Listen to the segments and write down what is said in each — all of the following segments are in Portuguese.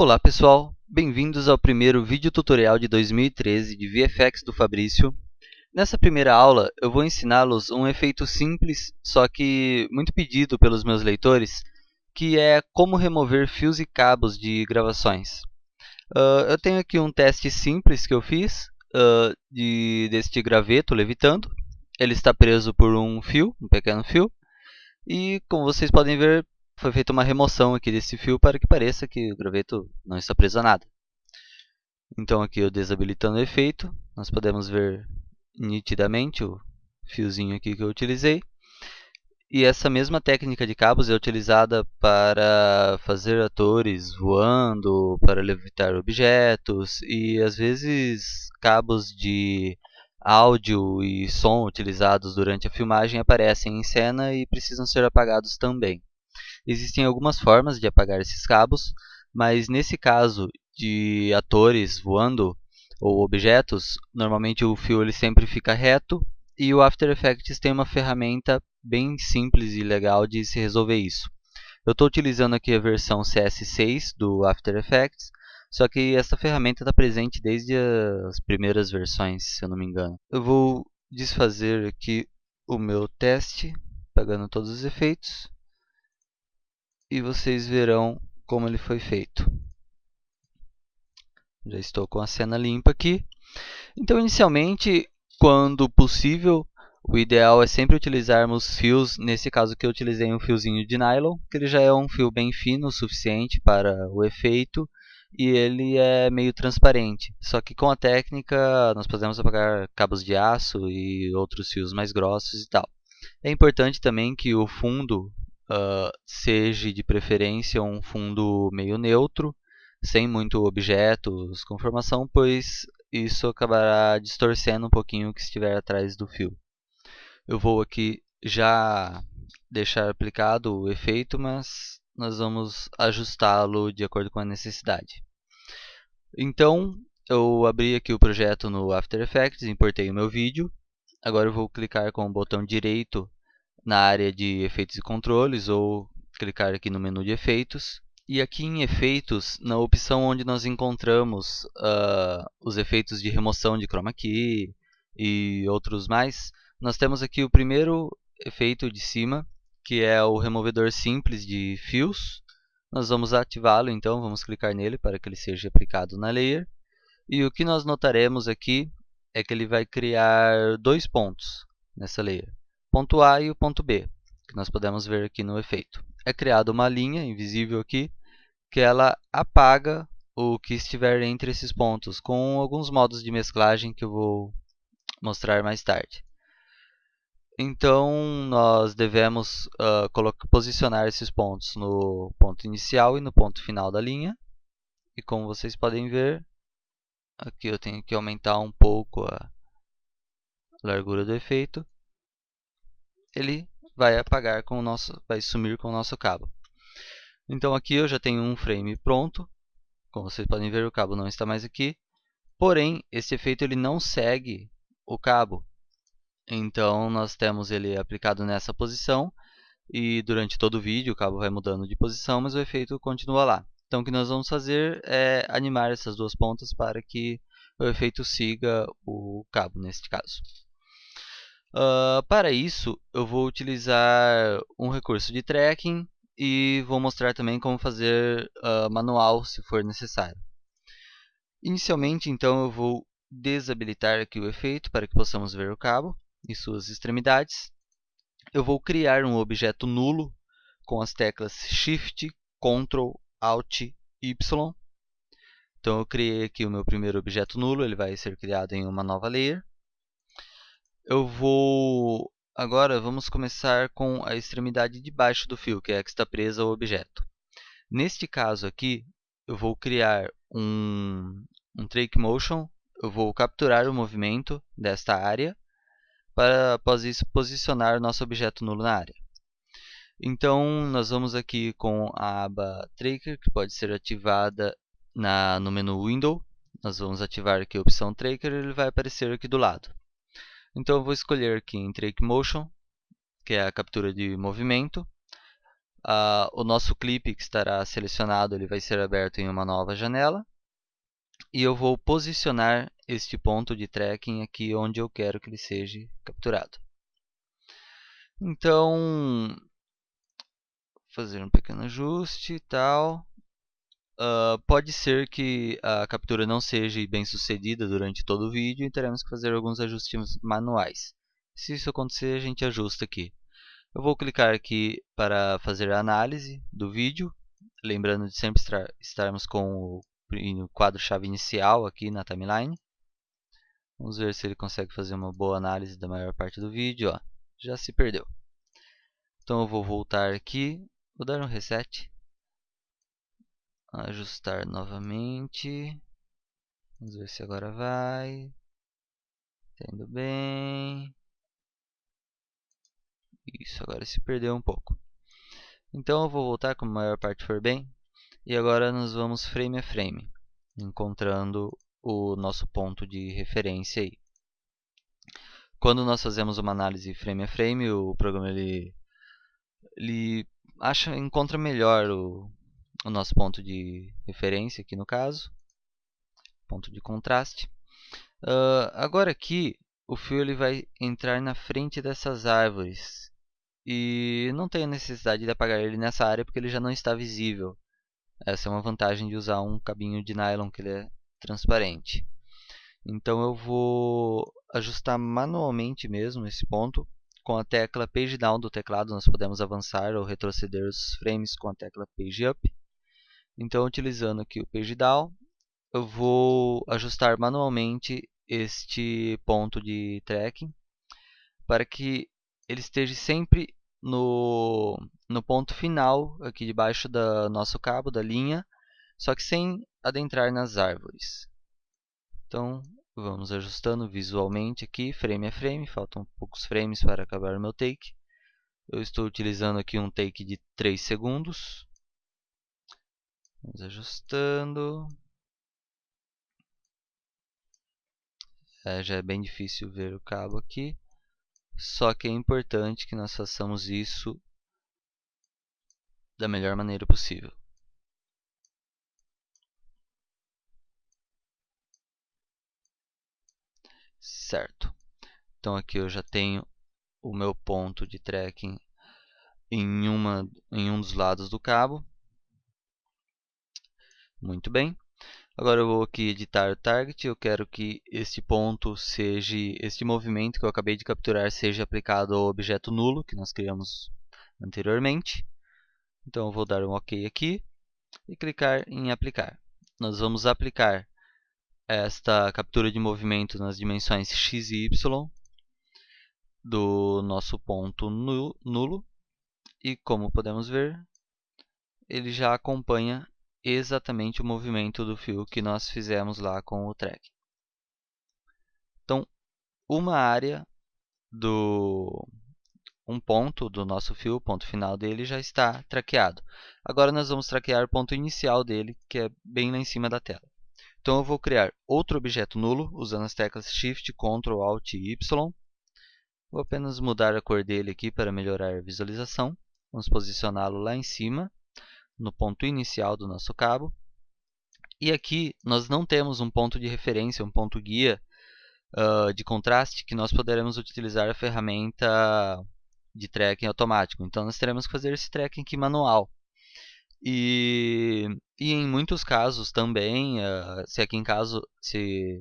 Olá pessoal, bem-vindos ao primeiro vídeo tutorial de 2013 de VFX do Fabrício. Nessa primeira aula eu vou ensiná-los um efeito simples, só que muito pedido pelos meus leitores, que é como remover fios e cabos de gravações. Eu tenho aqui um teste simples que eu fiz deste graveto levitando. Ele está preso por um fio, um pequeno fio, e como vocês podem ver, foi feita uma remoção aqui desse fio para que pareça que o graveto não está preso a nada. Então aqui eu desabilitando o efeito, nós podemos ver nitidamente o fiozinho aqui que eu utilizei. E essa mesma técnica de cabos é utilizada para fazer atores voando, para levitar objetos e às vezes cabos de áudio e som utilizados durante a filmagem aparecem em cena e precisam ser apagados também. Existem algumas formas de apagar esses cabos, mas nesse caso de atores voando ou objetos, normalmente o fio ele sempre fica reto e o After Effects tem uma ferramenta bem simples e legal de se resolver isso. Eu estou utilizando aqui a versão CS6 do After Effects, só que essa ferramenta está presente desde as primeiras versões, se eu não me engano. Eu vou desfazer aqui o meu teste, apagando todos os efeitos, e vocês verão como ele foi feito. Já estou com a cena limpa aqui. Então, inicialmente, quando possível, o ideal é sempre utilizarmos fios, nesse caso que eu utilizei um fiozinho de nylon, que ele já é um fio bem fino o suficiente para o efeito, e ele é meio transparente. Só que com a técnica nós podemos apagar cabos de aço e outros fios mais grossos e tal. É importante também que o fundo seja de preferência um fundo meio neutro, sem muito objetos com formação, pois isso acabará distorcendo um pouquinho o que estiver atrás do fio. Eu vou aqui já deixar aplicado o efeito, mas nós vamos ajustá-lo de acordo com a necessidade. Então, eu abri aqui o projeto no After Effects, importei o meu vídeo. Agora eu vou clicar com o botão direito na área de efeitos e controles ou clicar aqui no menu de efeitos. E aqui em efeitos, na opção onde nós encontramos os efeitos de remoção de chroma key e outros mais, nós temos aqui o primeiro efeito de cima, que é o removedor simples de fios. Nós vamos ativá-lo, então vamos clicar nele para que ele seja aplicado na layer. E o que nós notaremos aqui é que ele vai criar dois pontos nessa layer, ponto A e o ponto B, que nós podemos ver aqui no efeito. É criada uma linha invisível aqui, que ela apaga o que estiver entre esses pontos, com alguns modos de mesclagem que eu vou mostrar mais tarde. Então, nós devemos posicionar esses pontos no ponto inicial e no ponto final da linha. E como vocês podem ver, aqui eu tenho que aumentar um pouco a largura do efeito. Ele vai apagar com o nosso, vai sumir com o nosso cabo. Então aqui eu já tenho um frame pronto. Como vocês podem ver, o cabo não está mais aqui. Porém, esse efeito ele não segue o cabo. Então nós temos ele aplicado nessa posição e durante todo o vídeo o cabo vai mudando de posição, mas o efeito continua lá. Então o que nós vamos fazer é animar essas duas pontas para que o efeito siga o cabo neste caso. Para isso, eu vou utilizar um recurso de tracking e vou mostrar também como fazer manual se for necessário. Inicialmente, então, eu vou desabilitar aqui o efeito para que possamos ver o cabo e suas extremidades. Eu vou criar um objeto nulo com as teclas Shift, Ctrl, Alt, Y. Então eu criei aqui o meu primeiro objeto nulo, ele vai ser criado em uma nova layer. Agora vamos começar com a extremidade de baixo do fio, que é a que está presa ao objeto. Neste caso aqui, eu vou criar um Track Motion, eu vou capturar o movimento desta área, para após isso posicionar o nosso objeto nulo na área. Então nós vamos aqui com a aba Tracker, que pode ser ativada no menu Window. Nós vamos ativar aqui a opção Tracker e ele vai aparecer aqui do lado. Então eu vou escolher aqui em Track Motion, que é a captura de movimento. O nosso clipe que estará selecionado ele vai ser aberto em uma nova janela. E eu vou posicionar este ponto de tracking aqui onde eu quero que ele seja capturado. Então, fazer um pequeno ajuste e tal. Pode ser que a captura não seja bem sucedida durante todo o vídeo e teremos que fazer alguns ajustes manuais. Se isso acontecer, a gente ajusta aqui. Eu vou clicar aqui para fazer a análise do vídeo, lembrando de sempre estarmos com o quadro-chave inicial aqui na timeline. Vamos ver se ele consegue fazer uma boa análise da maior parte do vídeo. Ó, já se perdeu. Então eu vou voltar aqui, vou dar um reset. Ajustar novamente. Vamos ver se agora vai. Tá indo bem. Isso, agora se perdeu um pouco. Então eu vou voltar como a maior parte for bem. E agora nós vamos frame a frame, encontrando o nosso ponto de referência aí. Quando nós fazemos uma análise frame a frame, o programa ele encontra melhor o nosso ponto de referência aqui no caso, ponto de contraste. Agora aqui o fio ele vai entrar na frente dessas árvores e não tem a necessidade de apagar ele nessa área porque ele já não está visível. Essa é uma vantagem de usar um cabinho de nylon que ele é transparente. Então eu vou ajustar manualmente mesmo esse ponto. Com a tecla Page Down do teclado nós podemos avançar ou retroceder os frames com a tecla Page Up. Então utilizando aqui o Page Down, eu vou ajustar manualmente este ponto de tracking para que ele esteja sempre no ponto final aqui debaixo do nosso cabo, da linha, só que sem adentrar nas árvores. Então vamos ajustando visualmente aqui, frame a frame, faltam poucos frames para acabar o meu take. Eu estou utilizando aqui um take de 3 segundos. Vamos ajustando. Já é bem difícil ver o cabo aqui. Só que é importante que nós façamos isso da melhor maneira possível. Certo. Então aqui eu já tenho o meu ponto de tracking em um dos lados do cabo. Muito bem. Agora eu vou aqui editar o target. Eu quero que este ponto seja, este movimento que eu acabei de capturar seja aplicado ao objeto nulo que nós criamos anteriormente. Então eu vou dar um OK aqui e clicar em aplicar. Nós vamos aplicar esta captura de movimento nas dimensões x e y do nosso ponto nulo. E como podemos ver, ele já acompanha exatamente o movimento do fio que nós fizemos lá com o track. Então, uma área um ponto do nosso fio, o ponto final dele já está traqueado. Agora nós vamos traquear o ponto inicial dele, que é bem lá em cima da tela. Então eu vou criar outro objeto nulo usando as teclas Shift, Ctrl, Alt e Y. Vou apenas mudar a cor dele aqui para melhorar a visualização. Vamos posicioná-lo lá em cima, no ponto inicial do nosso cabo. E aqui nós não temos um ponto de referência, um ponto guia de contraste que nós poderemos utilizar a ferramenta de tracking automático. Então nós teremos que fazer esse tracking aqui manual. E em muitos casos também,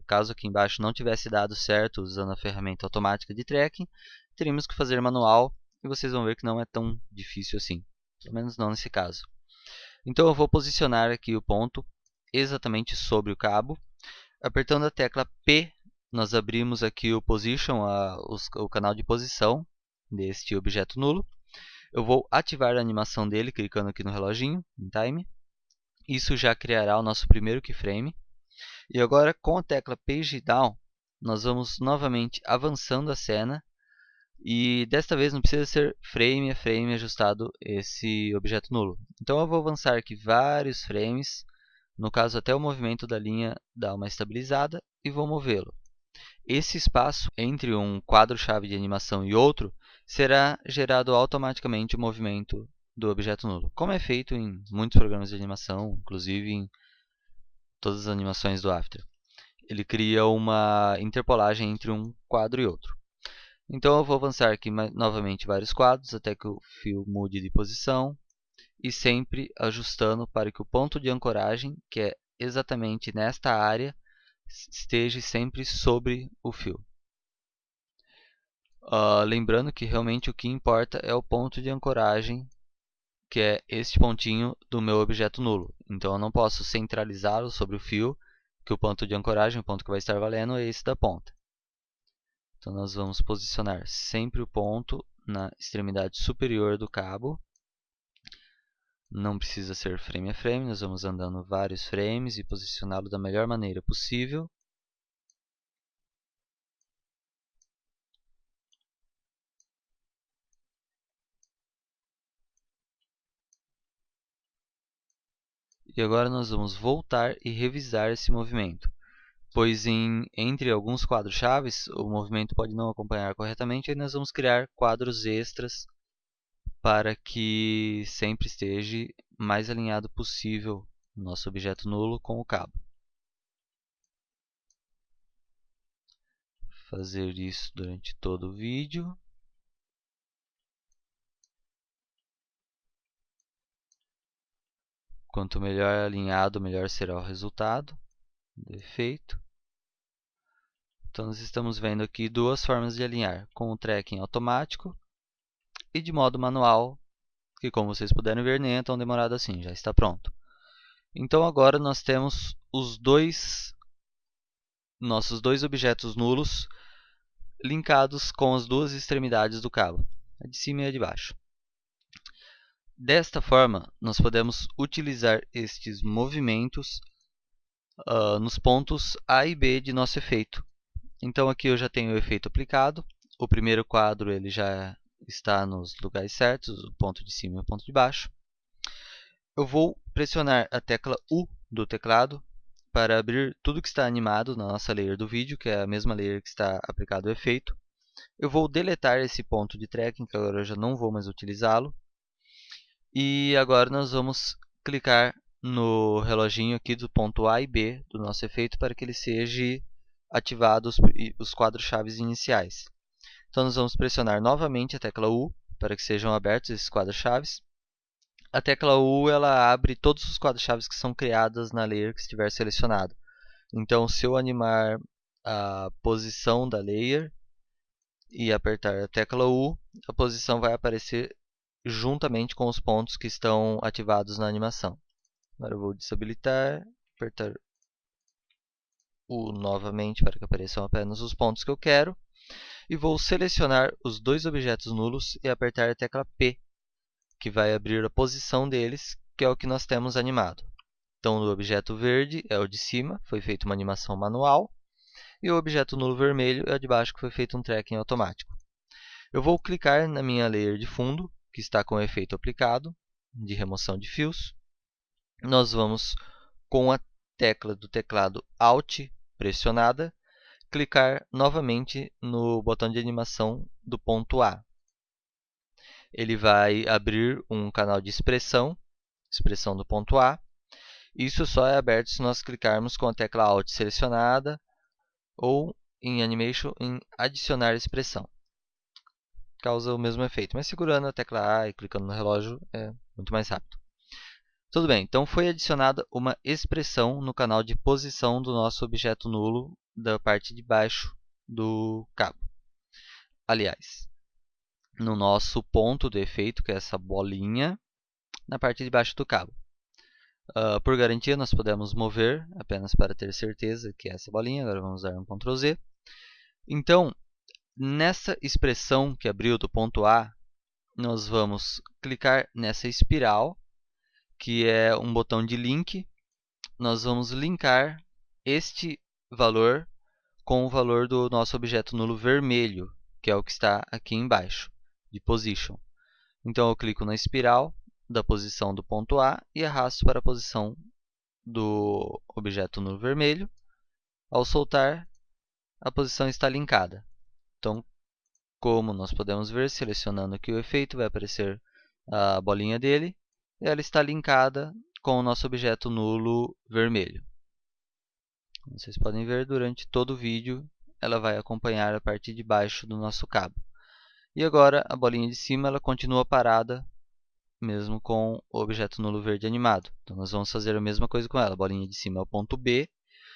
caso aqui embaixo não tivesse dado certo usando a ferramenta automática de tracking, teríamos que fazer manual e vocês vão ver que não é tão difícil assim, pelo menos não nesse caso. Então eu vou posicionar aqui o ponto exatamente sobre o cabo. Apertando a tecla P, nós abrimos aqui o Position, o canal de posição deste objeto nulo. Eu vou ativar a animação dele, clicando aqui no reloginho, em Time. Isso já criará o nosso primeiro keyframe. E agora, com a tecla Page Down, nós vamos novamente avançando a cena. E desta vez não precisa ser frame a frame ajustado esse objeto nulo. Então eu vou avançar aqui vários frames. No caso, até o movimento da linha dar uma estabilizada e vou movê-lo. Esse espaço entre um quadro-chave de animação e outro será gerado automaticamente o movimento do objeto nulo, como é feito em muitos programas de animação, inclusive em todas as animações do After. Ele cria uma interpolagem entre um quadro e outro. Então eu vou avançar aqui novamente vários quadros até que o fio mude de posição e sempre ajustando para que o ponto de ancoragem, que é exatamente nesta área, esteja sempre sobre o fio. Lembrando que realmente o que importa é o ponto de ancoragem, que é este pontinho do meu objeto nulo. Então eu não posso centralizá-lo sobre o fio, que o ponto de ancoragem, o ponto que vai estar valendo, é esse da ponta. Então nós vamos posicionar sempre o ponto na extremidade superior do cabo. Não precisa ser frame a frame, nós vamos andando vários frames e posicioná-lo da melhor maneira possível. E agora nós vamos voltar e revisar esse movimento, pois entre alguns quadros chaves o movimento pode não acompanhar corretamente, e nós vamos criar quadros extras para que sempre esteja mais alinhado possível o nosso objeto nulo com o cabo. Fazer isso durante todo o vídeo. Quanto melhor alinhado, melhor será o resultado do efeito. Então nós estamos vendo aqui duas formas de alinhar, com o tracking automático e de modo manual, que como vocês puderam ver nem é tão demorado assim, já está pronto. Então agora nós temos nossos dois objetos nulos linkados com as duas extremidades do cabo, a de cima e a de baixo. Desta forma, nós podemos utilizar estes movimentos nos pontos A e B de nosso efeito. Então aqui eu já tenho o efeito aplicado. O primeiro quadro ele já está nos lugares certos, o ponto de cima e o ponto de baixo. Eu vou pressionar a tecla U do teclado para abrir tudo que está animado na nossa layer do vídeo, que é a mesma layer que está aplicado o efeito. Eu vou deletar esse ponto de tracking, que agora eu já não vou mais utilizá-lo. E agora nós vamos clicar no reloginho aqui do ponto A e B do nosso efeito para que ele seja ativado os quadros-chave iniciais. Então nós vamos pressionar novamente a tecla U para que sejam abertos esses quadros-chave. A tecla U ela abre todos os quadros-chave que são criados na layer que estiver selecionado. Então se eu animar a posição da layer e apertar a tecla U, a posição vai aparecer juntamente com os pontos que estão ativados na animação. Agora eu vou desabilitar, apertar U novamente para que apareçam apenas os pontos que eu quero. E vou selecionar os dois objetos nulos e apertar a tecla P, que vai abrir a posição deles, que é o que nós temos animado. Então o objeto verde é o de cima, foi feita uma animação manual. E o objeto nulo vermelho é o de baixo, que foi feito um tracking automático. Eu vou clicar na minha layer de fundo, que está com o efeito aplicado, de remoção de fios. Nós vamos, com a tecla do teclado Alt pressionada, clicar novamente no botão de animação do ponto A. Ele vai abrir um canal de expressão do ponto A. Isso só é aberto se nós clicarmos com a tecla Alt selecionada ou em Animation em adicionar expressão. Causa o mesmo efeito, mas segurando a tecla A e clicando no relógio é muito mais rápido. Tudo bem, então foi adicionada uma expressão no canal de posição do nosso objeto nulo da parte de baixo do cabo. Aliás, no nosso ponto do efeito, que é essa bolinha, na parte de baixo do cabo. Por garantia, nós podemos mover apenas para ter certeza que é essa bolinha. Agora vamos dar um Ctrl Z. Então, nessa expressão que abriu do ponto A, nós vamos clicar nessa espiral, que é um botão de link. Nós vamos linkar este valor com o valor do nosso objeto nulo vermelho, que é o que está aqui embaixo, de position. Então eu clico na espiral da posição do ponto A e arrasto para a posição do objeto nulo vermelho. Ao soltar, a posição está linkada. Então, como nós podemos ver, selecionando aqui o efeito, vai aparecer a bolinha dele, e ela está linkada com o nosso objeto nulo vermelho. Vocês podem ver, durante todo o vídeo, ela vai acompanhar a parte de baixo do nosso cabo. E agora, a bolinha de cima ela continua parada, mesmo com o objeto nulo verde animado. Então, nós vamos fazer a mesma coisa com ela. A bolinha de cima é o ponto B.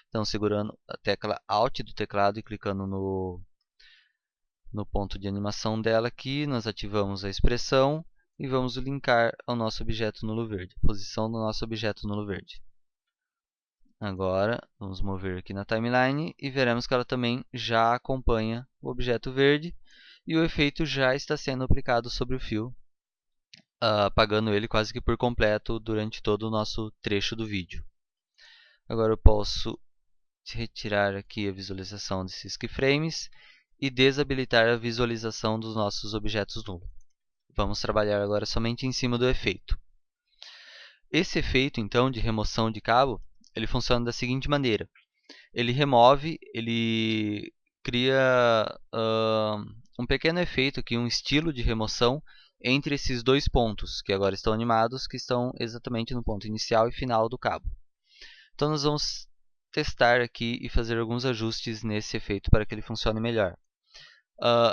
Então, segurando a tecla Alt do teclado e clicando no ponto de animação dela aqui, nós ativamos a expressão e vamos linkar ao nosso objeto nulo verde, a posição do nosso objeto nulo verde. Agora, vamos mover aqui na timeline e veremos que ela também já acompanha o objeto verde e o efeito já está sendo aplicado sobre o fio, apagando ele quase que por completo durante todo o nosso trecho do vídeo. Agora eu posso retirar aqui a visualização desses keyframes e desabilitar a visualização dos nossos objetos nulos. Vamos trabalhar agora somente em cima do efeito. Esse efeito, então, de remoção de cabo, ele funciona da seguinte maneira. Ele remove, ele cria um pequeno efeito aqui, um estilo de remoção entre esses dois pontos, que agora estão animados, que estão exatamente no ponto inicial e final do cabo. Então nós vamos testar aqui e fazer alguns ajustes nesse efeito para que ele funcione melhor.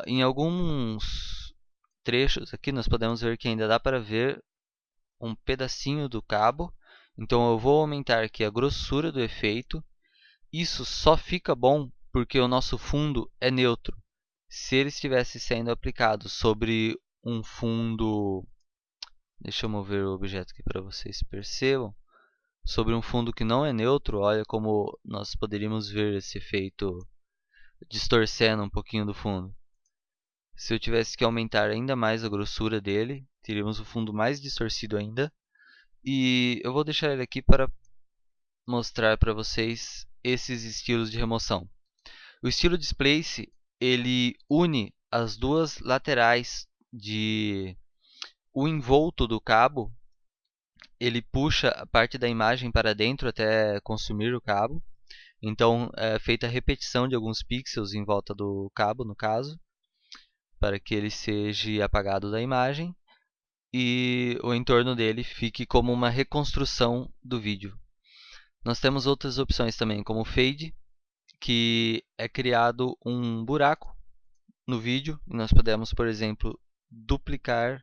Em alguns trechos aqui nós podemos ver que ainda dá para ver um pedacinho do cabo. Então eu vou aumentar aqui a grossura do efeito. Isso só fica bom porque o nosso fundo é neutro. Se ele estivesse sendo aplicado sobre um fundo... Deixa eu mover o objeto aqui para vocês percebam. Sobre um fundo que não é neutro, olha como nós poderíamos ver esse efeito distorcendo um pouquinho do fundo. Se eu tivesse que aumentar ainda mais a grossura dele, teríamos o fundo mais distorcido ainda. E eu vou deixar ele aqui para mostrar para vocês esses estilos de remoção. O estilo Displace, ele une as duas laterais o envolto do cabo. Ele puxa a parte da imagem para dentro até consumir o cabo. Então é feita a repetição de alguns pixels em volta do cabo, no caso, para que ele seja apagado da imagem e o entorno dele fique como uma reconstrução do vídeo. Nós temos outras opções também, como o Fade, que é criado um buraco no vídeo e nós podemos, por exemplo, duplicar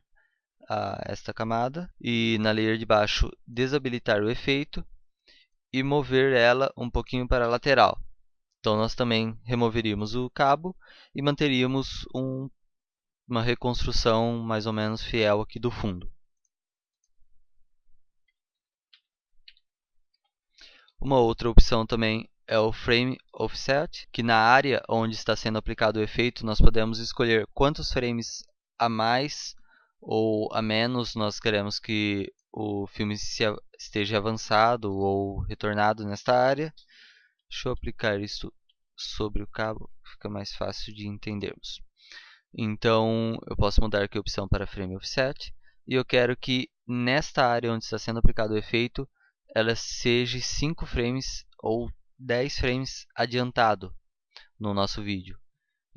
esta camada e na layer de baixo desabilitar o efeito e mover ela um pouquinho para a lateral. Então nós também removeríamos o cabo e manteríamos uma reconstrução mais ou menos fiel aqui do fundo. Uma outra opção também é o Frame Offset, que na área onde está sendo aplicado o efeito nós podemos escolher quantos frames a mais ou a menos nós queremos que o filme esteja avançado ou retornado nesta área. Deixa eu aplicar isso sobre o cabo, fica mais fácil de entendermos. Então eu posso mudar aqui a opção para Frame Offset e eu quero que nesta área onde está sendo aplicado o efeito ela seja 5 frames ou 10 frames adiantado no nosso vídeo.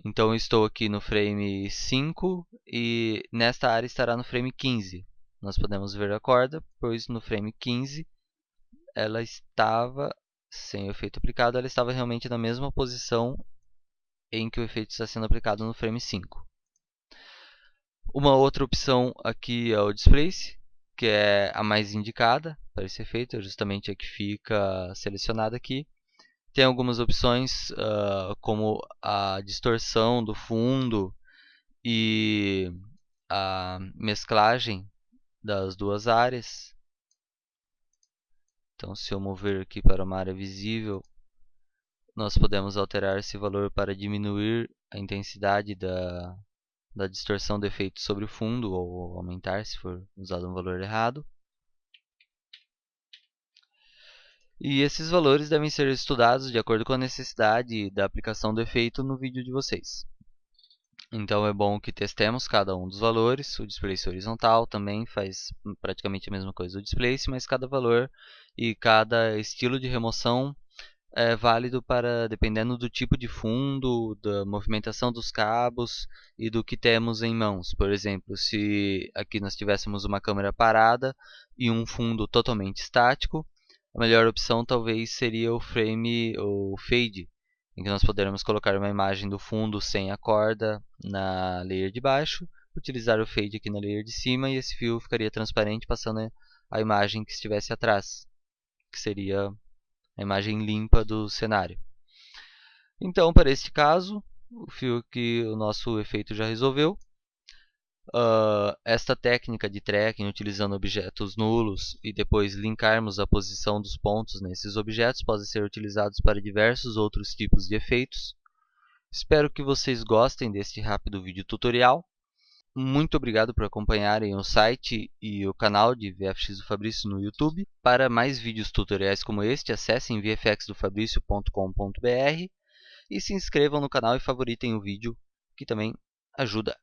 Então eu estou aqui no frame 5 e nesta área estará no frame 15. Nós podemos ver a corda, pois no frame 15 ela estava, sem o efeito aplicado, ela estava realmente na mesma posição em que o efeito está sendo aplicado no frame 5. Uma outra opção aqui é o Displace, que é a mais indicada para esse efeito, é justamente a que fica selecionada aqui. Tem algumas opções como a distorção do fundo e a mesclagem das duas áreas. Então se eu mover aqui para uma área visível, nós podemos alterar esse valor para diminuir a intensidade da distorção do efeito sobre o fundo ou aumentar se for usado um valor errado. E esses valores devem ser estudados de acordo com a necessidade da aplicação do efeito no vídeo de vocês. Então é bom que testemos cada um dos valores. O Displace horizontal também faz praticamente a mesma coisa do Displace, mas cada valor e cada estilo de remoção é válido para, dependendo do tipo de fundo, da movimentação dos cabos e do que temos em mãos. Por exemplo, se aqui nós tivéssemos uma câmera parada e um fundo totalmente estático, a melhor opção talvez seria o frame ou fade, em que nós poderemos colocar uma imagem do fundo sem a corda na layer de baixo, utilizar o fade aqui na layer de cima e esse fio ficaria transparente passando a imagem que estivesse atrás, que seria a imagem limpa do cenário. Então, para este caso, o fio que o nosso efeito já resolveu. Esta técnica de tracking utilizando objetos nulos e depois linkarmos a posição dos pontos nesses objetos pode ser utilizados para diversos outros tipos de efeitos. Espero que vocês gostem deste rápido vídeo tutorial. Muito obrigado por acompanharem o site e o canal de VFX do Fabrício no YouTube. Para mais vídeos tutoriais como este, acessem vfxdofabricio.com.br e se inscrevam no canal e favoritem o vídeo, que também ajuda.